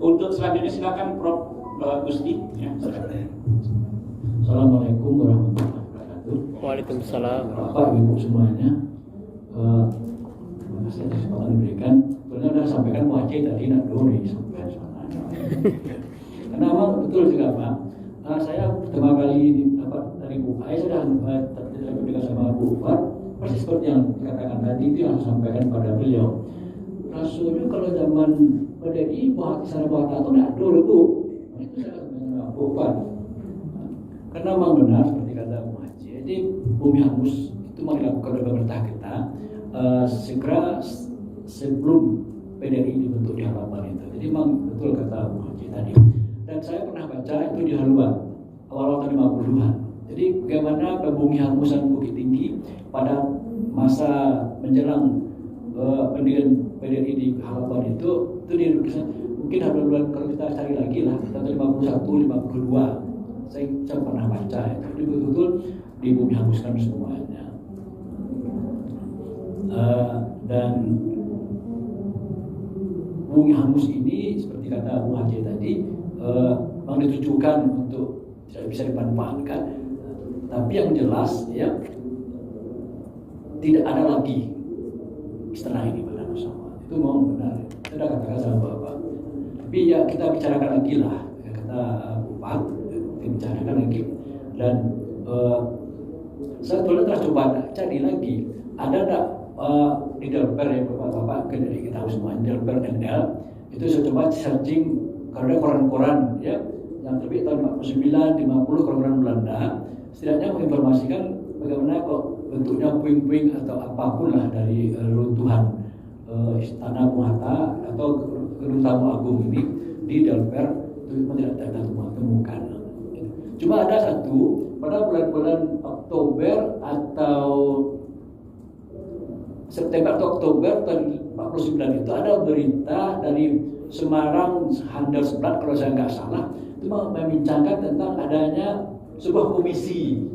Untuk selanjutnya silakan Prof. Gusti. Ya, Assalamualaikum warahmatullahi wabarakatuh. Waalaikumsalam. Bapak Ibu semuanya, terima kasih atas kesempatan diberikan. Sebenarnya sudah sampaikan wajib tadi nak dulu sampaikan soalnya. Karena memang betul juga Pak. Saya pertama kali dapat dari Bu Ai sudah terkomunikasi sama Bu Ufat, persis seperti yang dikatakan tadi itu yang saya sampaikan pada beliau. Rasanya kalau zaman PDI buat sana buat itu tidak dulu Bu. Itu saya sampaikan Bu Ufat. Karena memang benar seperti kata Bu Haji, jadi bumi hangus itu mau dilakukan oleh pemerintah kita segera sebelum PDI dibentuk di halaman itu. Jadi memang betul kata Bu Haji tadi. Dan saya pernah baca itu di haluan awal-awal tahun 50-an. Jadi bagaimana bumi hangusan Bukit Tinggi pada masa menjelang pendirian PDI di halaman itu dilukiskan. Mungkin haluan kalau kita cari lagi lah tahun 51, 52. Saya pernah baca itu, jadi betul-betul di bumi hanguskan semuanya. Dan bumi hangus ini seperti kata Bu Haji tadi memang ditujukan untuk tidak bisa dimanfaatkan, tapi yang jelas ya tidak ada lagi setelah ini pada bersama. Itu mau benar, sudah katakan sama Bapak. Tapi ya kita bicarakan lagi lah, kata Bapak. Bicarakan lagi. Dan saya telah coba cari lagi ada tak di Delper ya Bapak dari kita semua Delper NL itu saya coba searching karena koran-koran ya yang terbit tahun 49, 50 koran-koran Belanda setidaknya menginformasikan bagaimana kok bentuknya puing-puing atau apapun lah dari runtuhan Istana Bung Hatta atau Gedung Tamu Agung ini di Delper itu tidak temukan. Cuma ada satu pada bulan-bulan Oktober atau September atau Oktober tahun 49 itu ada berita dari Semarang Handelsblad kalau saya nggak salah itu membincangkan tentang adanya sebuah komisi,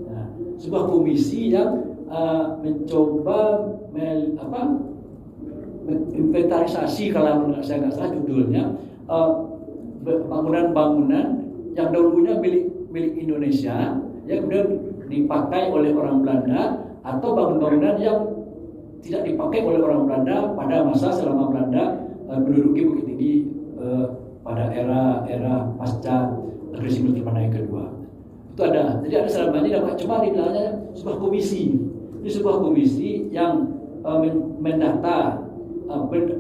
sebuah komisi yang mencoba inventarisasi kalau saya nggak salah judulnya bangunan-bangunan yang dulunya milik Indonesia yang kemudian dipakai oleh orang Belanda atau bangunan-bangunan yang tidak dipakai oleh orang Belanda pada masa selama Belanda menduduki Bukit Tinggi pada era pasca agresi militer yang kedua. Itu ada. Jadi ada selamanya cuma dibilangnya sebuah komisi. Ini sebuah komisi yang mendata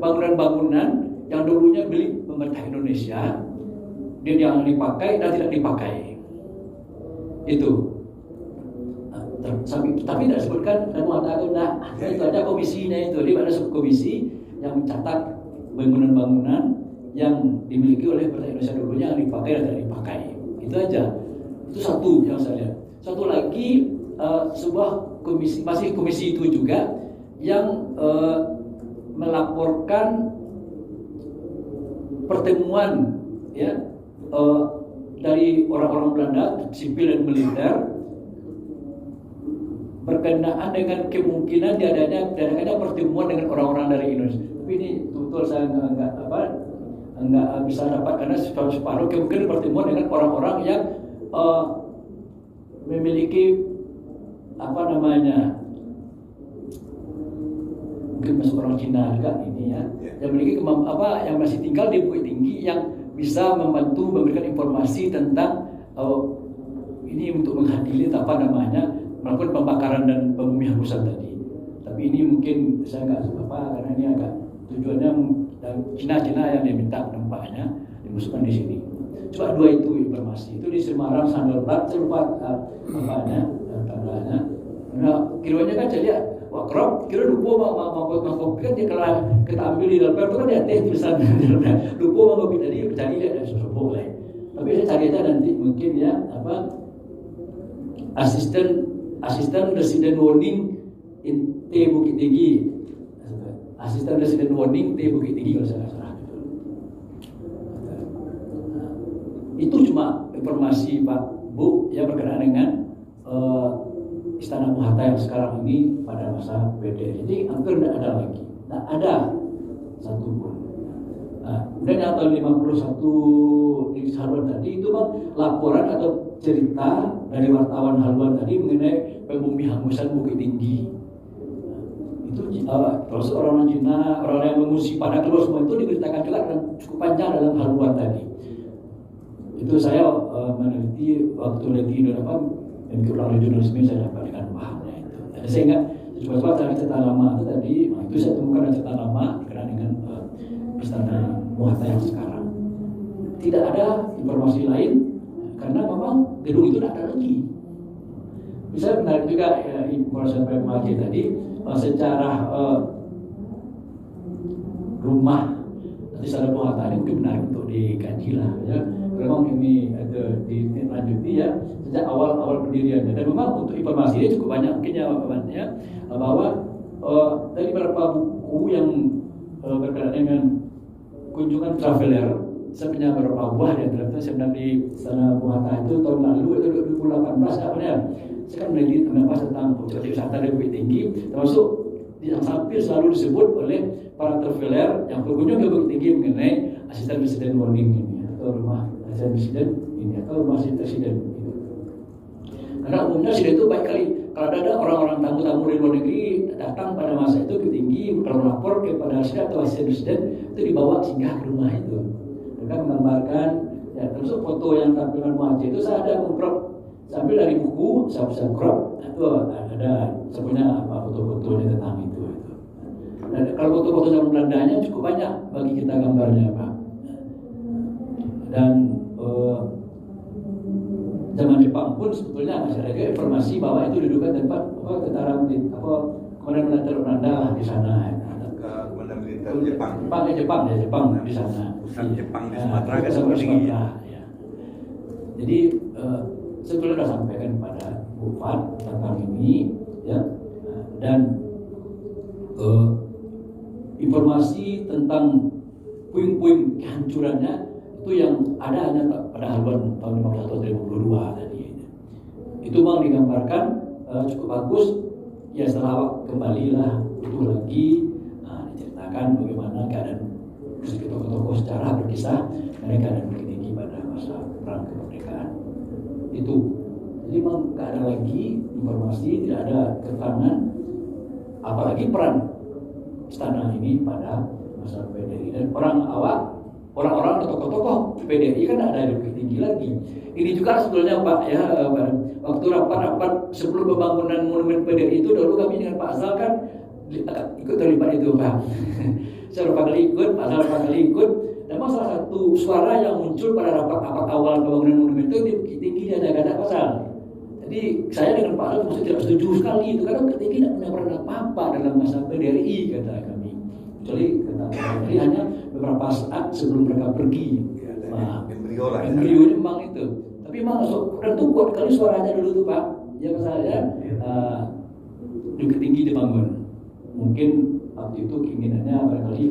bangunan-bangunan yang dulunya milik pemerintah Indonesia dan yang dipakai dan tidak dipakai. Itu. Tapi tidak disebutkan dan mengatakan itu ada komisinya itu. Jadi ada subkomisi yang mencatat bangunan-bangunan yang dimiliki oleh pemerintah Indonesia dulunya yang dipakai dan tidak dipakai. Itu aja. Itu satu yang saya lihat. Satu lagi sebuah komisi, masih komisi itu juga yang melaporkan pertemuan ya dari orang-orang Belanda sipil dan militer berkenaan dengan kemungkinan diadakannya pertemuan dengan orang-orang dari Indonesia. Tapi ini betul saya nggak bisa dapat karena separuh kemungkinan pertemuan dengan orang-orang yang memiliki mungkin masuk orang Cina juga ini ya, yang memiliki yang masih tinggal di Bukit Tinggi yang bisa membantu memberikan informasi tentang ini untuk menghadiri melakukan pembakaran dan pembumihangusan tadi. Tapi ini mungkin saya nggak karena ini agak tujuannya dan Cina yang diminta penempatnya dimasukkan di sini. Cuma dua itu informasi itu di Semarang Handelsblad saya lupa tandanya. Nah kiranya kan saya lihat wah kerap kira lupa mau kan dia kalau kita ambil di dalam itu kan dia tulisan lupa mau kopi tadi cari lihat dari sosok boleh. Tapi saya cari aja nanti mungkin ya asisten resident warning T Bukit Tinggi, asisten resident warning T Bukit Tinggi kalau saya salah. Itu cuma informasi Pak Bu yang berkenaan dengan Istana Bung Hatta yang sekarang ini pada masa PDI. Jadi hampir tidak ada lagi, tidak ada satu pun. Nah, kemudian yang tahun 51 di Haluan tadi itu kan laporan atau cerita dari wartawan Haluan tadi mengenai pembumi hangusan Bukit Tinggi. Itu terus orang-orang Cina, orang yang mengungsi pada keluar semua itu diberitakan juga dan cukup panjang dalam Haluan tadi. Itu saya meneliti waktu meneliti Indonesia yang keulang jurnalisme saya dapat dengan bahannya itu. Jadi saya ingat coba dari cerita lama itu tadi, nah, itu saya temukan cerita lama dikenal dengan Istana Muhatta yang sekarang. Tidak ada informasi lain karena memang gedung itu tidak ada lagi. Bisa menarik juga informasi Pak Maji tadi secara rumah nanti Istana Muhatta ini mungkin menarik untuk dikaji lah ya. Memang ini ada dilanjuti ya sejak awal pendiriannya dan memang untuk informasi ini cukup banyak mungkin ya bahwa dari beberapa buku yang berkaitan dengan kunjungan traveler saya punya beberapa buah di antara saya pernah di Istana Muhatta itu tahun lalu itu 2018 apa ya saya kan meneliti tentang objek wisata di Bukit Tinggi termasuk yang hampir selalu disebut oleh para traveler yang berkunjung ke Bukit Tinggi mengenai asisten presiden warning ini atau rumah asisten presiden ini atau rumah asisten presiden itu. Karena umumnya presiden itu baik kali kalau ada orang-orang tamu-tamu dari luar negeri datang pada masa itu ke Tinggi kalau lapor kepada presiden atau asisten presiden itu dibawa singgah ke rumah itu. Mereka menggambarkan ya termasuk foto yang tampilan Muhaji itu saya ada mengcrop sambil dari buku saya bisa crop itu ada saya punya foto-fotonya tentang itu. Dan kalau foto-foto zaman Belandanya cukup banyak bagi kita gambarnya Pak. Dan zaman Jepang pun sebetulnya masih ada informasi bahwa itu diduga tempat tentara komandan militer Belanda di sana. Komandan militer Jepang. Jepang di sana. Pusat Jepang di Sumatera kan Sumatera. Ya. Jadi sebetulnya sudah sampaikan kepada Bu Fat tentang ini ya dan informasi tentang puing-puing kehancurannya itu yang ada hanya pada Haluan tahun 51 atau 2022 tadi. Itu memang digambarkan cukup bagus ya setelah kembalilah utuh lagi diceritakan bagaimana keadaan tokoh-tokoh sejarah berkisah mengenai keadaan Bukit Tinggi pada masa perang kemerdekaan itu. Jadi memang tidak ada lagi informasi, tidak ada keterangan apalagi peran istana ini pada masa PDI dan orang-orang atau tokoh-tokoh PDI kan ada di Bukit Tinggi lagi. Ini juga sebetulnya Pak ya waktu rapat-rapat sebelum pembangunan monumen PDI itu dulu kami dengan Pak Azal kan ikut terlibat itu Pak. Saya beberapa kali ikut, Pak Azal beberapa kali ikut. Dan salah satu suara yang muncul pada rapat-rapat awal pembangunan monumen itu di Bukit Tinggi ada Pak Azal. Jadi saya dengan Pak Azal maksudnya tidak setuju sekali itu karena Bukit Tinggi tidak punya peran apa-apa dalam masa PDI kata kami. Kecuali kata PDI hanya beberapa saat sebelum mereka pergi. Embrio memang itu. Tapi memang tentu kuat kali suaranya dulu tuh Pak. Ya misalnya Bukit Tinggi dibangun. Mungkin waktu itu keinginannya barangkali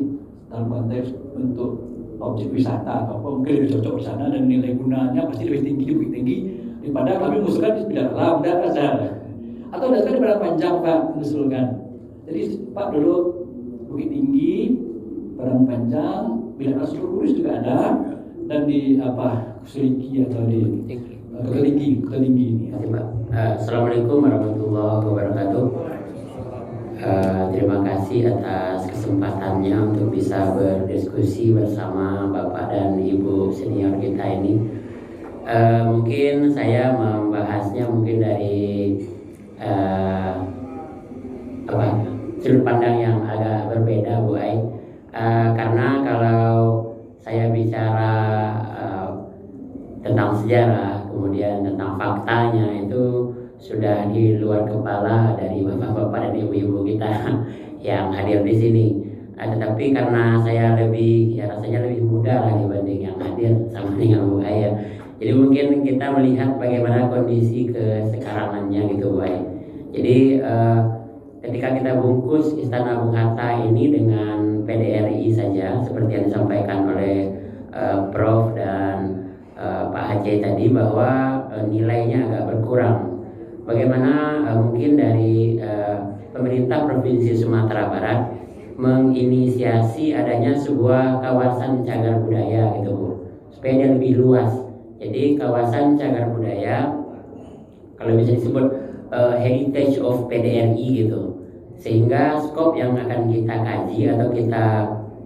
dalam konteks untuk objek wisata atau apa mungkin lebih cocok di sana dan nilai gunanya pasti lebih tinggi di Bukit Tinggi daripada kami mengusulkan di Bidang Alam dan Azhar atau dasarnya di Padang Panjang Pak mengusulkan. Jadi Pak dulu Bukit Tinggi, Padang Panjang, Bidang Alam Turis juga ada dan di Seliki atau di Ketinggi ini. Assalamualaikum warahmatullahi wabarakatuh. Terima kasih atas kesempatannya untuk bisa berdiskusi bersama Bapak dan Ibu senior kita ini. Mungkin saya membahasnya mungkin dari sudut pandang yang agak berbeda Bu Ai. Karena kalau saya bicara tentang sejarah, kemudian tentang faktanya itu sudah di luar kepala dari bapak-bapak dan ibu-ibu kita yang hadir di sini. Tetapi karena saya rasanya lebih muda lah dibanding yang hadir sama dengan Bu Ai ya. Jadi mungkin kita melihat bagaimana kondisi kesekarangannya gitu Bu Ai. Jadi ketika kita bungkus Istana Bung Hatta ini dengan PDRI saja seperti yang disampaikan oleh Prof dan Pak Aceh tadi bahwa nilainya agak berkurang. Bagaimana mungkin dari pemerintah Provinsi Sumatera Barat menginisiasi adanya sebuah kawasan cagar budaya gitu Bu, supaya dia lebih luas. Jadi kawasan cagar budaya kalau bisa disebut heritage of PDRI gitu, sehingga skop yang akan kita kaji atau kita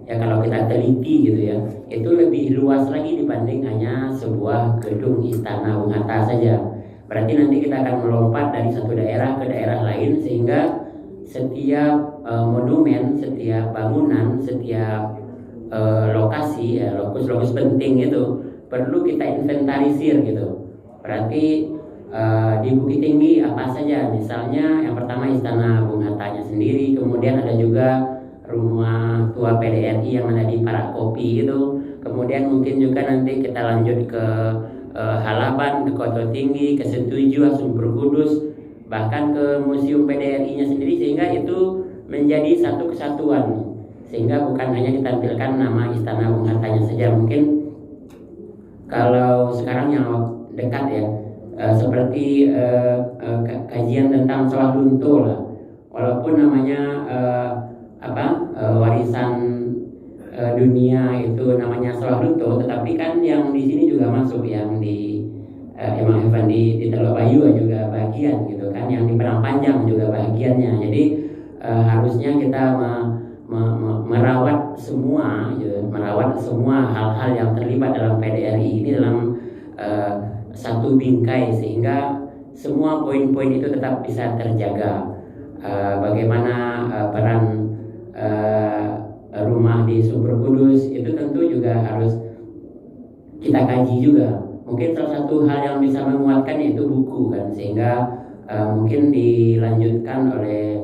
ya kalau kita teliti gitu ya, itu lebih luas lagi dibanding hanya sebuah gedung Istana Bung Hatta saja. Berarti nanti kita akan melompat dari satu daerah ke daerah lain, sehingga setiap monumen, setiap bangunan, setiap lokasi ya, lokus-lokus penting itu perlu kita inventarisir gitu. Berarti di Bukit Tinggi apa saja, misalnya yang pertama Istana Bung Hattanya sendiri, kemudian ada juga rumah tua PDRI yang ada di Parak Kopi itu, kemudian mungkin juga nanti kita lanjut ke Halaban, ke Kota Tinggi, ke Setuju, Sumber Kudus, bahkan ke Museum PDRI-nya sendiri, sehingga itu menjadi satu kesatuan, sehingga bukan hanya ditampilkan nama Istana Bung Hattanya saja. Mungkin kalau sekarang yang dekat ya, seperti kajian tentang Sawah Lunto lah, walaupun namanya warisan dunia itu namanya Sawah Lunto, tetapi kan yang di sini juga masuk, yang di Imam Effendi di Teluk Bayu juga bagian gitu kan, yang di Padang Panjang juga bagiannya. Jadi harusnya kita merawat semua gitu, merawat semua hal-hal yang terlibat dalam PDRI ini dalam satu bingkai, sehingga semua poin-poin itu tetap bisa terjaga. Bagaimana peran rumah di Sumber Kudus itu tentu juga harus kita kaji juga. Mungkin salah satu hal yang bisa menguatkan itu buku kan, sehingga mungkin dilanjutkan oleh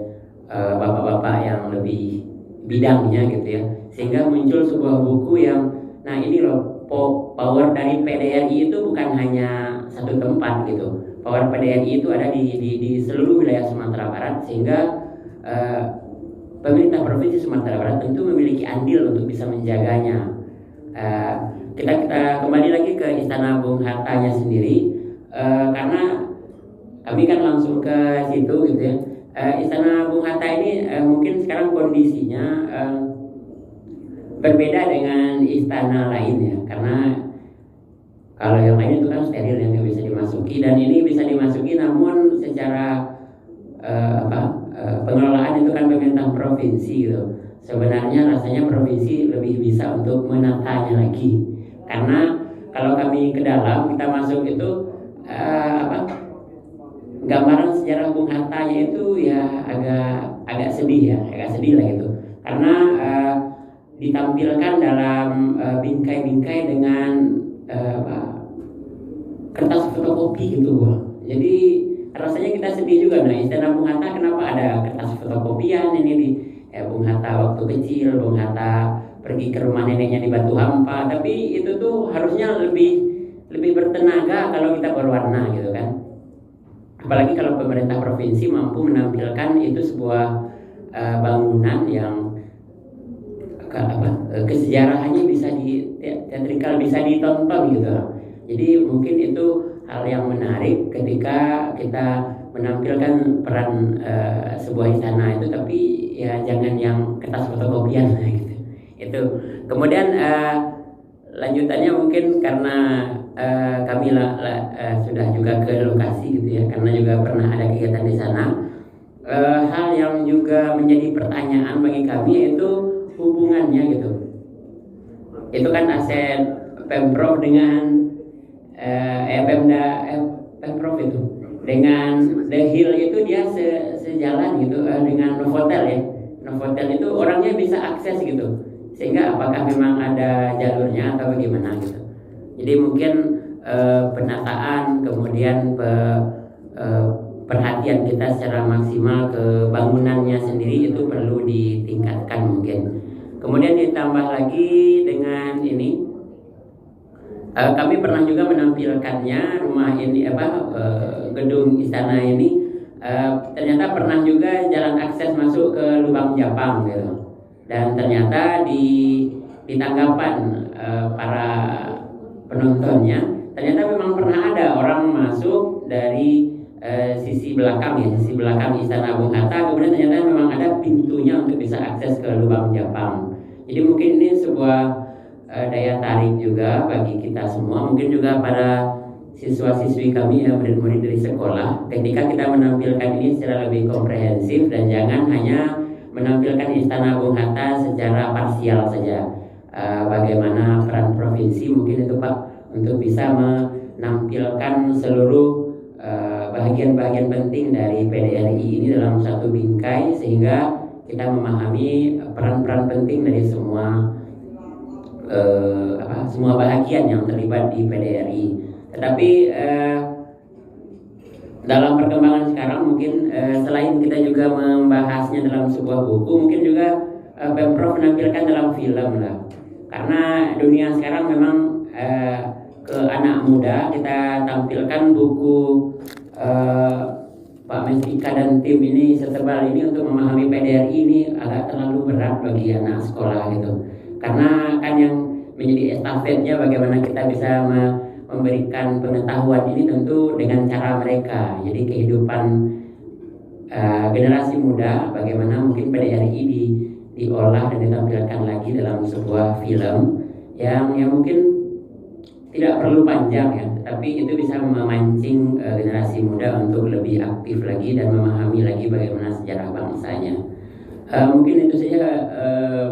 bapak-bapak yang lebih bidangnya gitu ya, sehingga muncul sebuah buku yang, nah ini loh power dari PDRI itu bukan hanya satu tempat gitu. Power PDRI itu ada di seluruh wilayah Sumatera Barat, sehingga pemerintah Provinsi Sumatera Barat tentu memiliki andil untuk bisa menjaganya. Kita kembali lagi ke Istana Bung Hattanya sendiri, karena kami kan langsung ke situ gitu ya. Istana Bung Hatta ini mungkin sekarang kondisinya berbeda dengan istana lain ya, karena kalau yang lain itu kan steril yang nggak bisa dimasuki, dan ini bisa dimasuki, namun secara pengelolaan itu kan pemerintah provinsi gitu. Sebenarnya rasanya provinsi lebih bisa untuk menatanya lagi, karena kalau kami ke dalam, kita masuk itu gambaran sejarah Bung Hattanya itu ya agak sedih ya, agak sedih lah gitu, karena ditampilkan dalam bingkai-bingkai dengan kertas fotokopi gitu Bu. Jadi rasanya kita sedih juga. Nah, Istana Bung Hatta kenapa ada kertas fotokopian ini di Bung Hatta waktu kecil, Bung Hatta pergi ke rumah neneknya di Batu Hampa, tapi itu tuh harusnya lebih bertenaga kalau kita berwarna gitu kan. Apalagi kalau pemerintah provinsi mampu menampilkan itu sebuah bangunan yang kesejarahannya bisa teatrikal, bisa ditonton gitu. Jadi mungkin itu hal yang menarik ketika kita menampilkan peran sebuah istana itu, tapi ya jangan yang kertas fotokopian gitu. Itu. Kemudian lanjutannya mungkin karena kami sudah juga ke lokasi gitu ya, karena juga pernah ada kegiatan di sana. Hal yang juga menjadi pertanyaan bagi kami itu hubungannya gitu. Itu kan aset Pemprov dengan Pemprov itu dengan The Hill itu dia sejalan gitu dengan Novotel ya. Novotel itu orangnya bisa akses gitu, sehingga apakah memang ada jalurnya atau bagaimana gitu. Jadi mungkin penataan, kemudian perhatian kita secara maksimal ke bangunannya sendiri itu perlu ditingkatkan mungkin. Kemudian ditambah lagi dengan ini, kami pernah juga menampilkannya rumah ini gedung istana ini, ternyata pernah juga jalan akses masuk ke lubang Japang gitu. Dan ternyata di tanggapan para penontonnya, ternyata memang pernah ada orang masuk dari sisi belakang ya, sisi belakang Istana Bung Hatta, kemudian ternyata memang ada pintunya untuk bisa akses ke Lubang Japang. Jadi mungkin ini sebuah daya tarik juga bagi kita semua, mungkin juga pada siswa-siswi kami yang murid-murid dari sekolah, ketika kita menampilkan ini secara lebih komprehensif dan jangan hanya menampilkan Istana Bung Hatta secara parsial saja. Bagaimana peran provinsi mungkin itu Pak untuk bisa menampilkan seluruh bahagian-bahagian penting dari PDRI ini dalam satu bingkai, sehingga kita memahami peran-peran penting dari semua semua bahagian yang terlibat di PDRI. Tetapi dalam perkembangan sekarang mungkin selain kita juga membahasnya dalam sebuah buku, mungkin juga Pemprov menampilkan dalam film lah. Karena dunia sekarang memang ke anak muda kita tampilkan buku Pak Mestika dan tim ini setebal ini untuk memahami PDRI ini agak terlalu berat bagi anak sekolah gitu. Karena kan yang menjadi estafetnya bagaimana kita bisa memberikan pengetahuan ini tentu dengan cara mereka. Jadi kehidupan generasi muda, bagaimana mungkin PDRI diolah dan ditampilkan lagi dalam sebuah film yang mungkin tidak perlu panjang ya, tapi itu bisa memancing generasi muda untuk lebih aktif lagi dan memahami lagi bagaimana sejarah bangsanya. Mungkin itu saja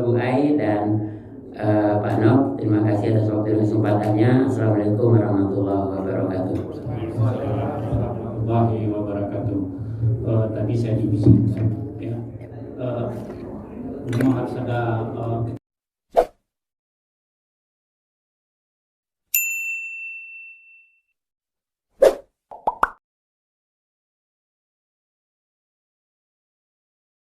Bu Ai dan Pak Nok, terima kasih atas waktu dan kesempatannya. Assalamualaikum warahmatullahi wabarakatuh. Warahmatullahi wabarakatuh. Tadi saya dibisikkan ya, memang harus ada